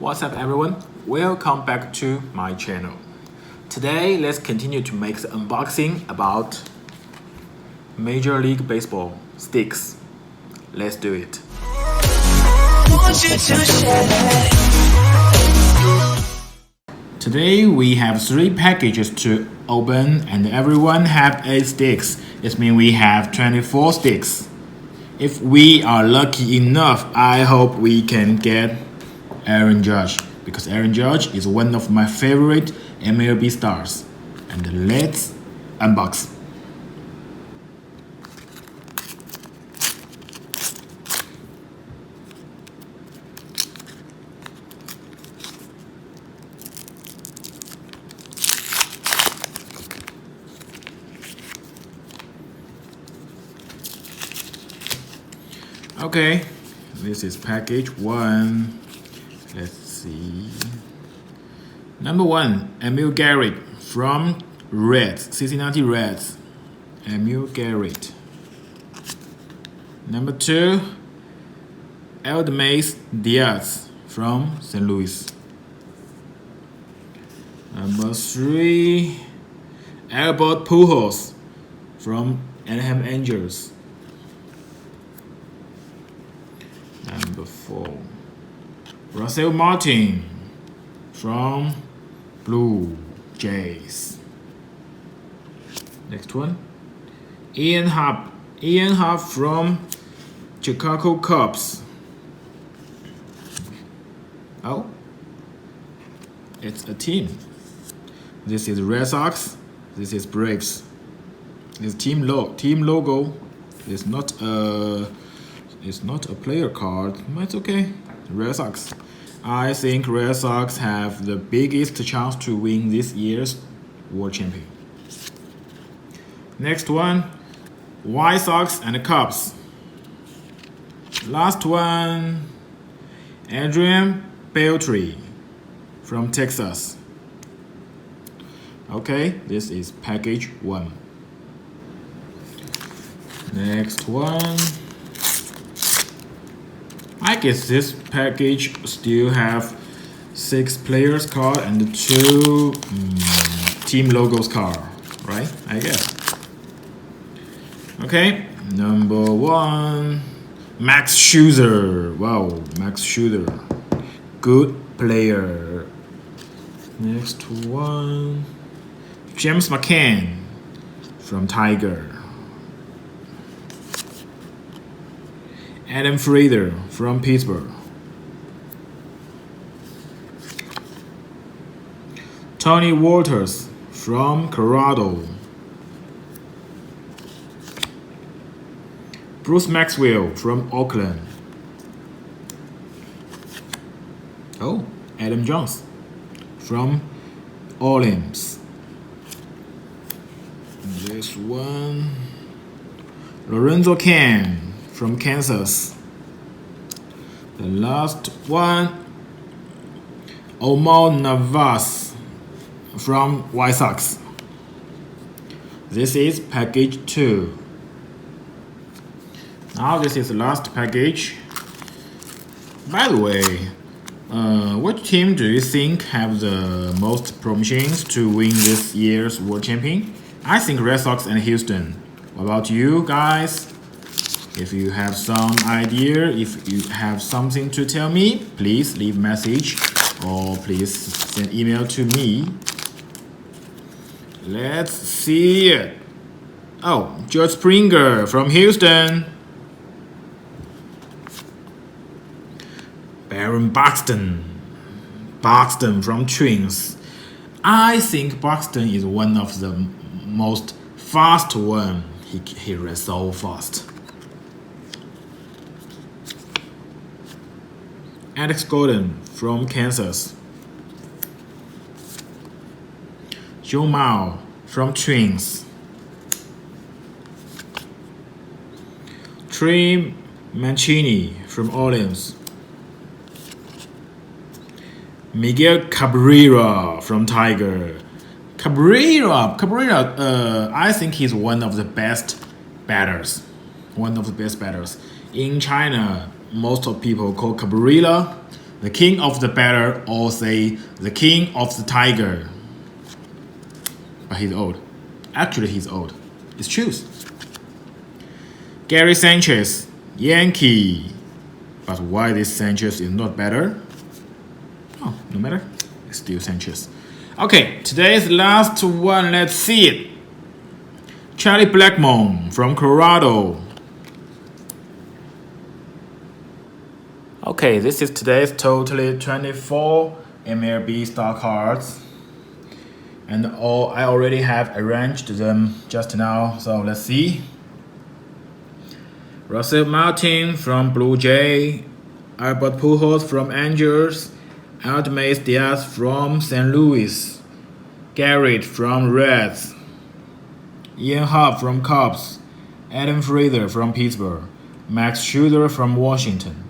What's up everyone? Welcome back to my channel. Today let's continue to make the unboxing about Major League Baseball sticks. Let's do it. Today we have 3 packages to open and everyone have 8 sticks. It means we have 24 sticks. If we are lucky enough, I hope we can get Aaron Judge, because Aaron Judge is one of my favorite MLB stars. And let's unbox. Okay, this is package 1. Let's see. Number 1, Emil Garrett from Reds, Cincinnati Reds. Emil Garrett. Number 2, Eldmace Diaz from St. Louis. Number 3, Albert Pujols from Anaheim Angels. Number 4, Russell Martin from Blue Jays. Next one, Ian Happ from Chicago Cubs. Oh, it's a team. This is Red Sox. This is Braves. This team logo is not a player card, but it's okay. Red Sox. I think Red Sox have the biggest chance to win this year's World Champion. Next one, White Sox and the Cubs. Last one, Adrian Beltre from Texas. Okay, this is package 1. Next one. I guess this package still have 6 players card and 2 team logos card, right? I guess. Okay, number 1, Max Scherzer. Wow, Max Scherzer, good player. Next one, James McCann from Tiger. Adam Frazier from Pittsburgh. Tony Walters from Colorado. Bruce Maxwell from Oakland. Oh, Adam Jones from Orleans. This one, Lorenzo Cain from Kansas. The last one, Omar Narvaez from White Sox. This is package 2. Now this is the last package. By the way, what team do you think have the most promising to win this year's World Champion? I think Red Sox and Houston. What about you guys? If you have some idea, if you have something to tell me, please leave message or please send email to me. Let's see it. Oh, George Springer from Houston. Baron Buxton from Twins. I think Buxton is one of the most fast one. He runs so fast. Alex Gordon from Kansas. Joe Mauer from Twins. Trey Mancini from Orleans. Miguel Cabrera from Tiger. Cabrera, I think he's one of the best batters. In China, most of people call Cabrera the king of the batter, or say the king of the tiger. But he's old. Actually, he's old. It's choose. Gary Sanchez, Yankee. But why this Sanchez is not better? Oh, no matter. It's still Sanchez. Okay, today's last one. Let's see it. Charlie Blackmon from Colorado. Okay, this is today's totally 24 MLB star cards. And I already have arranged them just now, so let's see. Russell Martin from Blue Jay, Albert Pujols from Angels, Aldames Diaz from St. Louis, Garrett from Reds, Ian Happ from Cubs, Adam Frazier from Pittsburgh, Max Scherzer from Washington,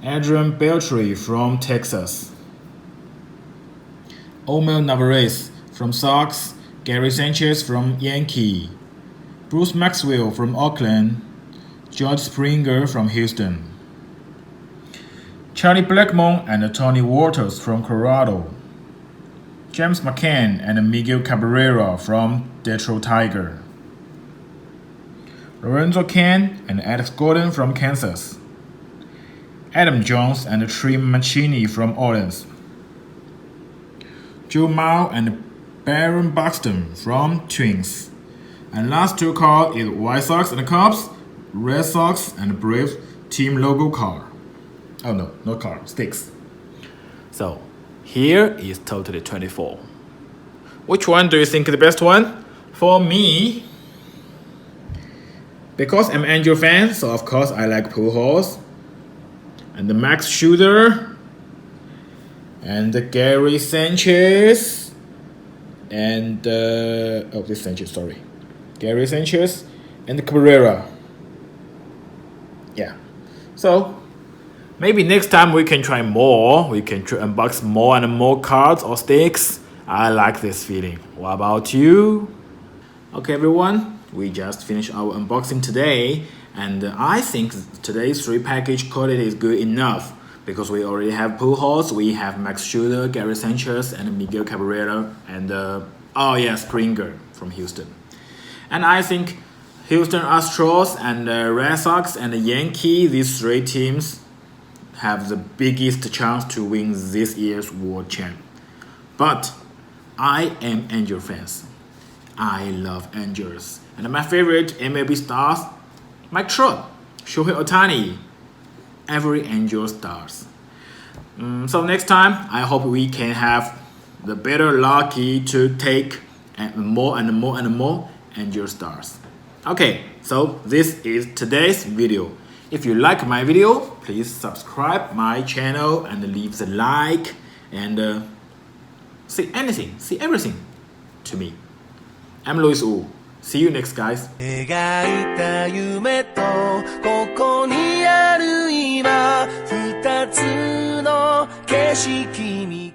Adrian Beltre from Texas, Omar Narvaez from Sox, Gary Sanchez from Yankee, Bruce Maxwell from Oakland, George Springer from Houston, Charlie Blackmon and Tony Waters from Colorado, James McCann and Miguel Cabrera from Detroit Tigers, Lorenzo Cain and Alex Gordon from Kansas, Adam Jones and Trey Mancini from Orleans, Joe Mauer and Baron Buxton from Twins, and last two cards is White Sox and Cubs, Red Sox and Braves team logo card. Oh no, not card, sticks. So here is totally 24. Which one do you think is the best one? For me, because I'm an Angel fan, so of course I like Pujols and the Max Scherzer and the Gary Sanchez and this Sanchez, sorry, Gary Sanchez and Cabrera. Yeah, so maybe next time we can try more. We can unbox more and more cards or sticks. I like this feeling. What about you? Okay, everyone, we just finished our unboxing today, and I think today's 3-package quality is good enough because we already have Pujols, we have Max Scherzer, Gary Sanchez, and Miguel Cabrera, and Springer from Houston. And I think Houston Astros and Red Sox and the Yankees, these 3 teams have the biggest chance to win this year's World Champ. But I am Angel fans. I love Angels. And my favorite MLB stars, Mike Trout, Shohei Ohtani, every Angel stars. So next time, I hope we can have the better lucky to take more and more and more Angel stars. Okay, so this is today's video. If you like my video, please subscribe my channel and leave the like and see everything to me. I'm Louis Wu. See you next, guys. 描いた夢とここにある今二つの景色見